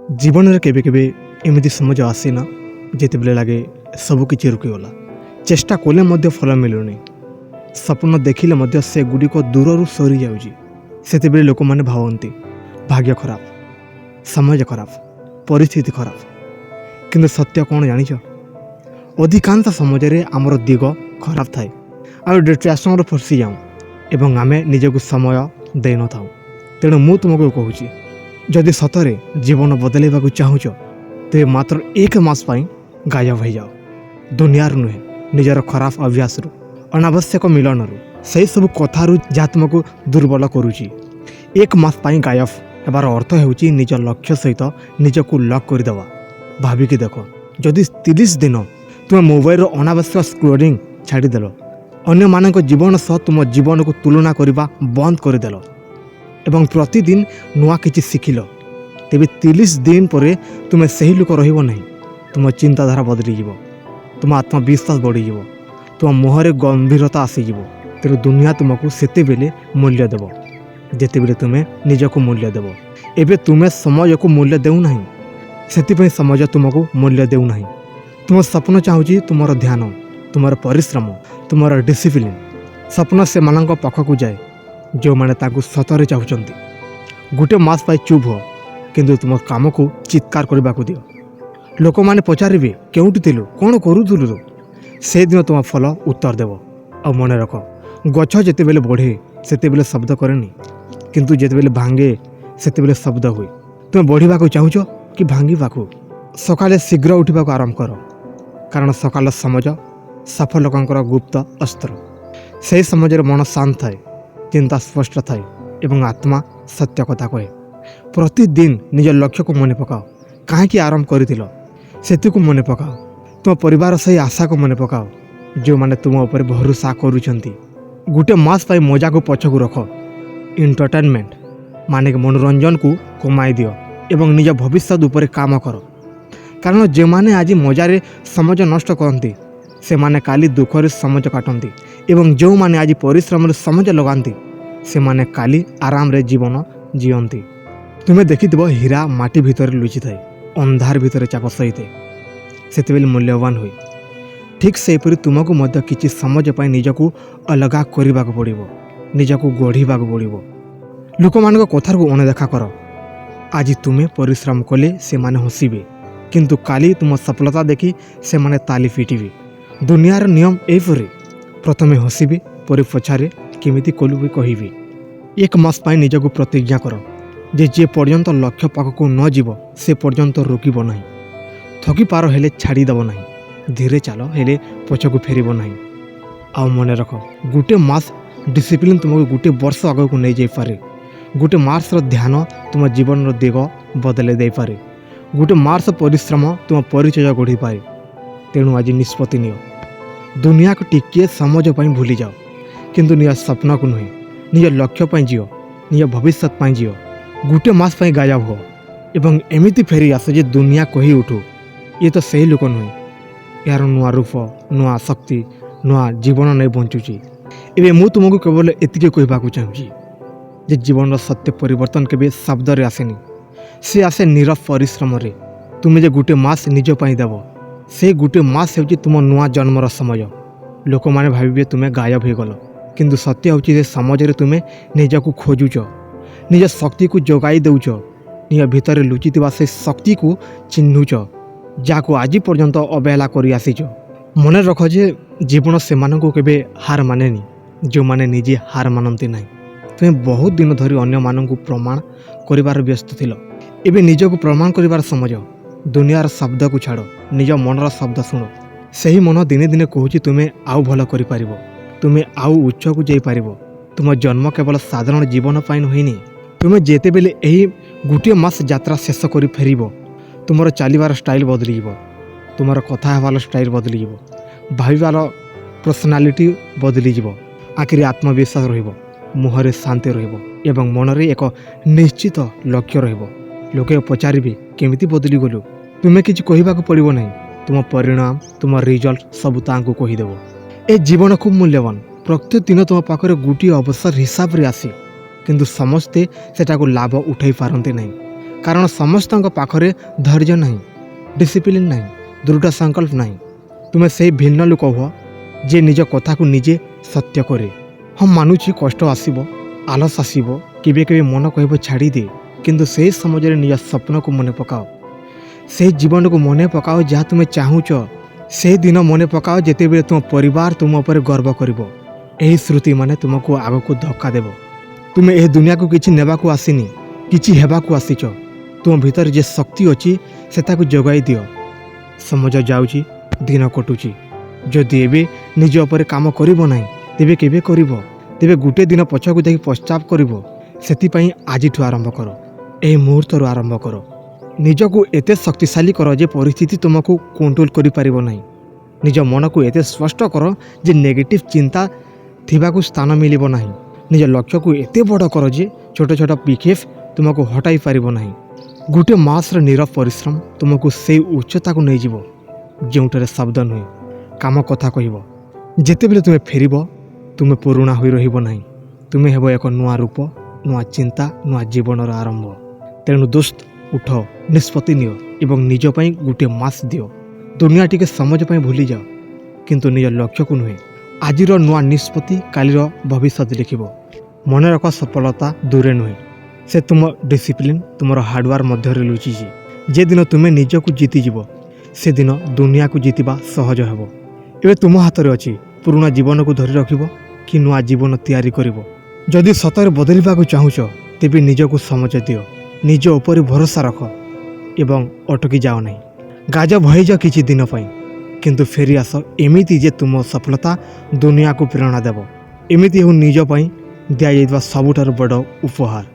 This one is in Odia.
ଜୀବନରେ କେବେ କେବେ ଏମିତି ସମୟ ଆସେ ନା ଯେତେବେଳେ ଲାଗେ ସବୁକିଛି ରୋକିଗଲା। ଚେଷ୍ଟା କଲେ ମଧ୍ୟ ଫଳ ମିଳୁନି। ସ୍ୱପ୍ନ ଦେଖିଲେ ମଧ୍ୟ ସେଗୁଡ଼ିକ ଦୂରରୁ ସରିଯାଉଛି। ସେତେବେଳେ ଲୋକମାନେ ଭାବନ୍ତି ଭାଗ୍ୟ ଖରାପ, ସମାଜ ଖରାପ, ପରିସ୍ଥିତି ଖରାପ। କିନ୍ତୁ ସତ୍ୟ କ'ଣ ଜାଣିଛ? ଅଧିକାଂଶ ସମାଜରେ ଆମର ଦିଗ ଖରାପ ଥାଏ। ଆମେ ଡିଷ୍ଟ୍ରାକ୍ସନରେ ଫସିଯାଉ ଏବଂ ଆମେ ନିଜକୁ ସମୟ ଦେଇନଥାଉ। ତେଣୁ ମୁଁ ତୁମକୁ କହୁଛି, ଯଦି ସତରେ ଜୀବନ ବଦଳାଇବାକୁ ଚାହୁଁଛ ତେବେ ମାତ୍ର 1 ମାସ ପାଇଁ ଗାୟବ ହୋଇଯାଅ। ଦୁନିଆରୁ ନୁହେଁ, ନିଜର ଖରାପ ଅଭ୍ୟାସରୁ, ଅନାବଶ୍ୟକ ମିଳନରୁ, ସେହିସବୁ କଥାରୁ ଯାହା ତୁମକୁ ଦୁର୍ବଳ କରୁଛି। 1 ମାସ ପାଇଁ ଗାୟବ ହେବାର ଅର୍ଥ ହେଉଛି ନିଜ ଲକ୍ଷ୍ୟ ସହିତ ନିଜକୁ ଲକ୍ କରିଦେବା। ଭାବିକି ଦେଖ, ଯଦି 30 ଦିନ ତୁମେ ମୋବାଇଲର ଅନାବଶ୍ୟକ ସ୍କ୍ରୋଲିଂ ଛାଡ଼ିଦେଲ, ଅନ୍ୟମାନଙ୍କ ଜୀବନ ସହ ତୁମ ଜୀବନକୁ ତୁଳନା କରିବା ବନ୍ଦ କରିଦେଲ ଏବଂ ପ୍ରତିଦିନ ନୂଆ କିଛି ଶିଖିଲ, ତେବେ 30 ଦିନ ପରେ ତୁମେ ସେହି ଲୋକ ରହିବ ନାହିଁ। ତୁମ ଚିନ୍ତାଧାରା ବଦଳିଯିବ, ତୁମ ଆତ୍ମବିଶ୍ୱାସ ବଢ଼ିଯିବ, ତୁମ ମୁହଁରେ ଗମ୍ଭୀରତା ଆସିଯିବ। ତେଣୁ ଦୁନିଆ ତୁମକୁ ସେତେବେଳେ ମୂଲ୍ୟ ଦେବ ଯେତେବେଳେ ତୁମେ ନିଜକୁ ମୂଲ୍ୟ ଦେବ। ଏବେ ତୁମେ ସମୟକୁ ମୂଲ୍ୟ ଦେଉନାହିଁ, ସେଥିପାଇଁ ସମାଜ ତୁମକୁ ମୂଲ୍ୟ ଦେଉନାହିଁ। ତୁମ ସ୍ୱପ୍ନ ଚାହୁଁଛି ତୁମର ଧ୍ୟାନ, ତୁମର ପରିଶ୍ରମ, ତୁମର ଡିସିପ୍ଲିନ୍। ସ୍ୱପ୍ନ ସେମାନଙ୍କ ପାଖକୁ ଯାଏ ଯେଉଁମାନେ ତାକୁ ସତରେ ଚାହୁଁଛନ୍ତି। ଗୋଟେ ମାସ ପାଇଁ ଚୁପ୍ ହୁଅ, କିନ୍ତୁ ତୁମ କାମକୁ ଚିତ୍କାର କରିବାକୁ ଦିଅ। ଲୋକମାନେ ପଚାରିବେ, କେଉଁଠି ଥିଲୁ, କ'ଣ କରୁଥିଲୁ? ସେଦିନ ତୁମ ଫଳ ଉତ୍ତର ଦେବ। ଆଉ ମନେ ରଖ, ଗଛ ଯେତେବେଳେ ବଢ଼େ ସେତେବେଳେ ଶବ୍ଦ କରେନି, କିନ୍ତୁ ଯେତେବେଳେ ଭାଙ୍ଗେ ସେତେବେଳେ ଶବ୍ଦ ହୁଏ। ତୁମେ ବଢ଼ିବାକୁ ଚାହୁଁଛ କି ଭାଙ୍ଗିବାକୁ? ସକାଳେ ଶୀଘ୍ର ଉଠିବାକୁ ଆରମ୍ଭ କର, କାରଣ ସକାଳ ସମାଜ ସଫଳ ଲୋକଙ୍କର ଗୁପ୍ତ ଅସ୍ତ୍ର। ସେହି ସମାଜରେ ମନ ଶାନ୍ତ ଥାଏ, ଚିନ୍ତା ସ୍ପଷ୍ଟ ଥାଏ ଏବଂ ଆତ୍ମା ସତ୍ୟ କଥା କହେ। ପ୍ରତିଦିନ ନିଜ ଲକ୍ଷ୍ୟକୁ ମନେ ପକାଅ। କାହିଁକି ଆରମ୍ଭ କରିଥିଲ ସେଥିକୁ ମନେ ପକାଅ। ତୁମ ପରିବାର ସେହି ଆଶାକୁ ମନେ ପକାଅ ଯେଉଁମାନେ ତୁମ ଉପରେ ଭରସା କରୁଛନ୍ତି। ଗୋଟେ ମାସ ପାଇଁ ମଜାକୁ ପଛକୁ ରଖ। ଏଣ୍ଟରଟେନମେଣ୍ଟ ମାନେ ମନୋରଞ୍ଜନକୁ କମାଇ ଦିଅ ଏବଂ ନିଜ ଭବିଷ୍ୟତ ଉପରେ କାମ କର। କାରଣ ଯେଉଁମାନେ ଆଜି ମଜାରେ ସମୟ ନଷ୍ଟ କରନ୍ତି ସେମାନେ କାଲି ଦୁଃଖରେ ସମୟ କାଟନ୍ତି ଏବଂ ଯେଉଁମାନେ ଆଜି ପରିଶ୍ରମରେ ସମୟ ଲଗାନ୍ତି ସେମାନେ କାଲି ଆରାମରେ ଜୀବନ ଜିଅନ୍ତି। ତୁମେ ଦେଖିଥିବ, ହୀରା ମାଟି ଭିତରେ ଲୁଚିଥାଏ, ଅନ୍ଧାର ଭିତରେ ଚାପ ସହିଥାଏ, ସେତେବେଳେ ମୂଲ୍ୟବାନ ହୁଏ। ଠିକ୍ ସେହିପରି ତୁମକୁ ମଧ୍ୟ କିଛି ସମୟ ପାଇଁ ନିଜକୁ ଅଲଗା କରିବାକୁ ପଡ଼ିବ, ନିଜକୁ ଗଢ଼ିବାକୁ ପଡ଼ିବ। ଲୋକମାନଙ୍କ କଥାକୁ ଅଣଦେଖା କର। ଆଜି ତୁମେ ପରିଶ୍ରମ କଲେ ସେମାନେ ହସିବେ, କିନ୍ତୁ କାଲି ତୁମ ସଫଳତା ଦେଖି ସେମାନେ ତାଲି ପିଟିବେ। ଦୁନିଆର ନିୟମ ଏହିପରି, ପ୍ରଥମେ ହସିବେ, ପରେ ପଛରେ କେମିତି କଲୁ ବି କହିବେ। 1 ମାସ ପାଇଁ ନିଜକୁ ପ୍ରତିଜ୍ଞା କର ଯେ ପର୍ଯ୍ୟନ୍ତ ଲକ୍ଷ୍ୟ ପାଖକୁ ନ ଯିବ ସେ ପର୍ଯ୍ୟନ୍ତ ରୋକିବ ନାହିଁ। ଥକିପାର ହେଲେ ଛାଡ଼ିଦେବ ନାହିଁ, ଧୀରେ ଚାଲ ହେଲେ ପଛକୁ ଫେରିବ ନାହିଁ। ଆଉ ମନେ ରଖ, ଗୋଟେ ମାସ ଡିସିପ୍ଲିନ୍ ତୁମକୁ ଗୋଟେ ବର୍ଷ ଆଗକୁ ନେଇଯାଇପାରେ। ଗୋଟେ ମାସର ଧ୍ୟାନ ତୁମ ଜୀବନର ଦିଗ ବଦଳାଇ ଦେଇପାରେ। ଗୋଟେ ମାସର ପରିଶ୍ରମ ତୁମ ପରିଚୟ ଗଢ଼ିପାରେ। ତେଣୁ ଆଜି ନିଷ୍ପତ୍ତି ନିଅ। ଦୁନିଆକୁ ଟିକିଏ ସମୟ ପାଇଁ ଭୁଲିଯାଅ, କିନ୍ତୁ ନିଜ ସ୍ୱପ୍ନକୁ ନୁହେଁ, ନିଜ ଲକ୍ଷ୍ୟ ପାଇଁ ଜିଅ, ନିଜ ଭବିଷ୍ୟତ ପାଇଁ ଜିଅ। ଗୋଟେ ମାସ ପାଇଁ ଗାୟବ ହୁଅ ଏବଂ ଏମିତି ଫେରି ଆସ ଯେ ଦୁନିଆ କହି ଉଠୁ, ଇଏ ତ ସେହି ଲୋକ ନୁହେଁ, ଏହାର ନୂଆ ରୂପ, ନୂଆ ଶକ୍ତି, ନୂଆ ଜୀବନ ନେଇ ବଞ୍ଚୁଛି। ଏବେ ମୁଁ ତୁମକୁ କେବଳ ଏତିକି କହିବାକୁ ଚାହୁଁଛି ଯେ ଜୀବନର ସତ୍ୟ ପରିବର୍ତ୍ତନ କେବେ ଶବ୍ଦରେ ଆସେନି, ସେ ଆସେ ନୀରବ ପରିଶ୍ରମରେ। ତୁମେ ଯେ ଗୋଟେ ମାସ ନିଜ ପାଇଁ ଦେବ, ସେ ଗୋଟେ ମାସ ହେଉଛି ତୁମ ନୂଆ ଜନ୍ମର ସମୟ। ଲୋକମାନେ ଭାବିବେ ତୁମେ ଗାୟବ ହୋଇଗଲ, କିନ୍ତୁ ସତ୍ୟ ହେଉଛି ଯେ ସମାଜରେ ତୁମେ ନିଜକୁ ଖୋଜୁଛ, ନିଜ ଶକ୍ତିକୁ ଯୋଗାଇ ଦେଉଛ, ନିଜ ଭିତରେ ଲୁଚିଥିବା ସେ ଶକ୍ତିକୁ ଚିହ୍ନୁଛ ଯାହାକୁ ଆଜି ପର୍ଯ୍ୟନ୍ତ ଅବହେଳା କରି ଆସିଛ। ମନେ ରଖ ଯେ ଜୀବନ ସେମାନଙ୍କୁ କେବେ ହାର ମାନେନି ଯେଉଁମାନେ ନିଜେ ହାର ମାନନ୍ତି ନାହିଁ। ତୁମେ ବହୁତ ଦିନ ଧରି ଅନ୍ୟମାନଙ୍କୁ ପ୍ରମାଣ କରିବାର ବ୍ୟସ୍ତ ଥିଲ, ଏବେ ନିଜକୁ ପ୍ରମାଣ କରିବାର ସମୟ। ଦୁନିଆର ଶବ୍ଦକୁ ଛାଡ଼, ନିଜ ମନର ଶବ୍ଦ ଶୁଣ। ସେହି ମନ ଦିନେ ଦିନେ କହୁଛି ତୁମେ ଆଉ ଭଲ କରିପାରିବ, ତୁମେ ଆଉ ଉଚ୍ଚକୁ ଯାଇପାରିବ। ତୁମ ଜନ୍ମ କେବଳ ସାଧାରଣ ଜୀବନ ପାଇଁ ହୋଇନି। ତୁମେ ଯେତେବେଳେ ଏହି ଗୋଟିଏ ମାସ ଯାତ୍ରା ଶେଷ କରି ଫେରିବ, ତୁମର ଚାଲିବାର ଷ୍ଟାଇଲ୍ ବଦଳିଯିବ, ତୁମର କଥା ହେବାର ଷ୍ଟାଇଲ୍ ବଦଳିଯିବ, ଭାବିବାର ପର୍ସନାଲିଟି ବଦଳିଯିବ। ଆଖିରେ ଆତ୍ମବିଶ୍ୱାସ ରହିବ, ମୁହଁରେ ଶାନ୍ତି ରହିବ ଏବଂ ମନରେ ଏକ ନିଶ୍ଚିତ ଲକ୍ଷ୍ୟ ରହିବ। ଲୋକେ ପଚାରିବେ, କେମିତି ବଦଳିଗଲୁ? ତୁମେ କିଛି କହିବାକୁ ପଡ଼ିବ ନାହିଁ, ତୁମ ପରିଣାମ, ତୁମ ରିଜଲ୍ଟ ସବୁ ତାଙ୍କୁ କହିଦେବ। ଏ ଜୀବନ ଖୁବ୍ ମୂଲ୍ୟବାନ। ପ୍ରତ୍ୟେକ ଦିନ ତୁମ ପାଖରେ ଗୋଟିଏ ଅବସର ହିସାବରେ ଆସେ, କିନ୍ତୁ ସମସ୍ତେ ସେଟାକୁ ଲାଭ ଉଠାଇ ପାରନ୍ତି ନାହିଁ, କାରଣ ସମସ୍ତଙ୍କ ପାଖରେ ଧୈର୍ଯ୍ୟ ନାହିଁ, ଡିସିପ୍ଲିନ୍ ନାହିଁ, ଦୃଢ଼ ସଂକଳ୍ପ ନାହିଁ। ତୁମେ ସେଇ ଭିନ୍ନ ଲୋକ ହୁଅ ଯେ ନିଜ କଥାକୁ ନିଜେ ସତ୍ୟ କରେ। ହଁ, ମାନୁଛି କଷ୍ଟ ଆସିବ, ଆଲସ ଆସିବ, କେବେ କେବେ ମନ କହିବ ଛାଡ଼ିଦିଏ, କିନ୍ତୁ ସେହି ସମାଜରେ ନିଜ ସ୍ୱପ୍ନକୁ ମନେ ପକାଅ। ସେହି ଜୀବନକୁ ମନେ ପକାଅ ଯାହା ତୁମେ ଚାହୁଁଛ। ସେହି ଦିନ ମନେ ପକାଅ ଯେତେବେଳେ ତୁମ ପରିବାର ତୁମ ଉପରେ ଗର୍ବ କରିବ। ଏହି ସ୍ମୃତିମାନେ ତୁମକୁ ଆଗକୁ ଧକ୍କା ଦେବ। ତୁମେ ଏହି ଦୁନିଆକୁ କିଛି ନେବାକୁ ଆସିନି, କିଛି ହେବାକୁ ଆସିଛ। ତୁମ ଭିତରେ ଯେ ଶକ୍ତି ଅଛି ସେ ତାକୁ ଯୋଗାଇ ଦିଅ। ସମାଜ ଯାଉଛି, ଦିନ କଟୁଛି। ଯଦି ଏବେ ନିଜ ଉପରେ କାମ କରିବ ନାହିଁ ତେବେ କେବେ କରିବ? ତେବେ ଗୋଟିଏ ଦିନ ପଛକୁ ଦେଖି ପଶ୍ଚାତାପ କରିବ। ସେଥିପାଇଁ ଆଜିଠୁ ଆରମ୍ଭ କର, ଏହି ମୁହୂର୍ତ୍ତରୁ ଆରମ୍ଭ କର। ନିଜକୁ ଏତେ ଶକ୍ତିଶାଳୀ କର ଯେ ପରିସ୍ଥିତି ତୁମକୁ କଣ୍ଟ୍ରୋଲ କରିପାରିବ ନାହିଁ। ନିଜ ମନକୁ ଏତେ ସ୍ପଷ୍ଟ କର ଯେ ନେଗେଟିଭ୍ ଚିନ୍ତା ଥିବାକୁ ସ୍ଥାନ ମିଳିବ ନାହିଁ। ନିଜ ଲକ୍ଷ୍ୟକୁ ଏତେ ବଡ଼ କର ଯେ ଛୋଟ ଛୋଟ ବିକ୍ଷେପ ତୁମକୁ ହଟାଇ ପାରିବ ନାହିଁ। ଗୋଟିଏ ମାସର ନୀରବ ପରିଶ୍ରମ ତୁମକୁ ସେଇ ଉଚ୍ଚତାକୁ ନେଇଯିବ ଯେଉଁଠାରେ ଶବ୍ଦ ନୁହେଁ, କାମ କଥା କହିବ। ଯେତେବେଳେ ତୁମେ ଫେରିବ, ତୁମେ ପୁରୁଣା ହୋଇ ରହିବ ନାହିଁ। ତୁମେ ହେବ ଏକ ନୂଆ ରୂପ, ନୂଆ ଚିନ୍ତା, ନୂଆ ଜୀବନର ଆରମ୍ଭ। ତେଣୁ ଦୋସ୍ତ, ଉଠ, ନିଷ୍ପତ୍ତି ନିଅ ଏବଂ ନିଜ ପାଇଁ ଗୋଟିଏ ମାସ ଦିଅ। ଦୁନିଆ ଟିକେ ସମାଜ ପାଇଁ ଭୁଲିଯାଅ, କିନ୍ତୁ ନିଜ ଲକ୍ଷ୍ୟକୁ ନୁହେଁ। ଆଜିର ନୂଆ ନିଷ୍ପତ୍ତି କାଲିର ଭବିଷ୍ୟତ ଲେଖିବ। ମନେ ରଖ, ସଫଳତା ଦୂରେ ନୁହେଁ, ସେ ତୁମ ଡିସିପ୍ଲିନ୍, ତୁମର ହାର୍ଡ଼ୱାର୍କ ମଧ୍ୟରେ ଲୁଚିଛି। ଯେଦିନ ତୁମେ ନିଜକୁ ଜିତିଯିବ, ସେଦିନ ଦୁନିଆକୁ ଜିତିବା ସହଜ ହେବ। ଏବେ ତୁମ ହାତରେ ଅଛି, ପୁରୁଣା ଜୀବନକୁ ଧରି ରଖିବ କି ନୂଆ ଜୀବନ ତିଆରି କରିବ। ଯଦି ସତରେ ବଦଳିବାକୁ ଚାହୁଁଛ ତେବେ ନିଜକୁ ସମୟ ଦିଅ, ନିଜ ଉପରେ ଭରସା ରଖ ଏବଂ ଅଟକି ଯାଅ ନାହିଁ। ଗାଜବ ହୋଇଯାଅ କିଛି ଦିନ ପାଇଁ, କିନ୍ତୁ ଫେରି ଆସ ଏମିତି ଯେ ତୁମ ସଫଳତା ଦୁନିଆକୁ ପ୍ରେରଣା ଦେବ। ଏମିତି ହେଉ ନିଜ ପାଇଁ ଦିଆଯାଇଥିବା ସବୁଠାରୁ ବଡ଼ ଉପହାର।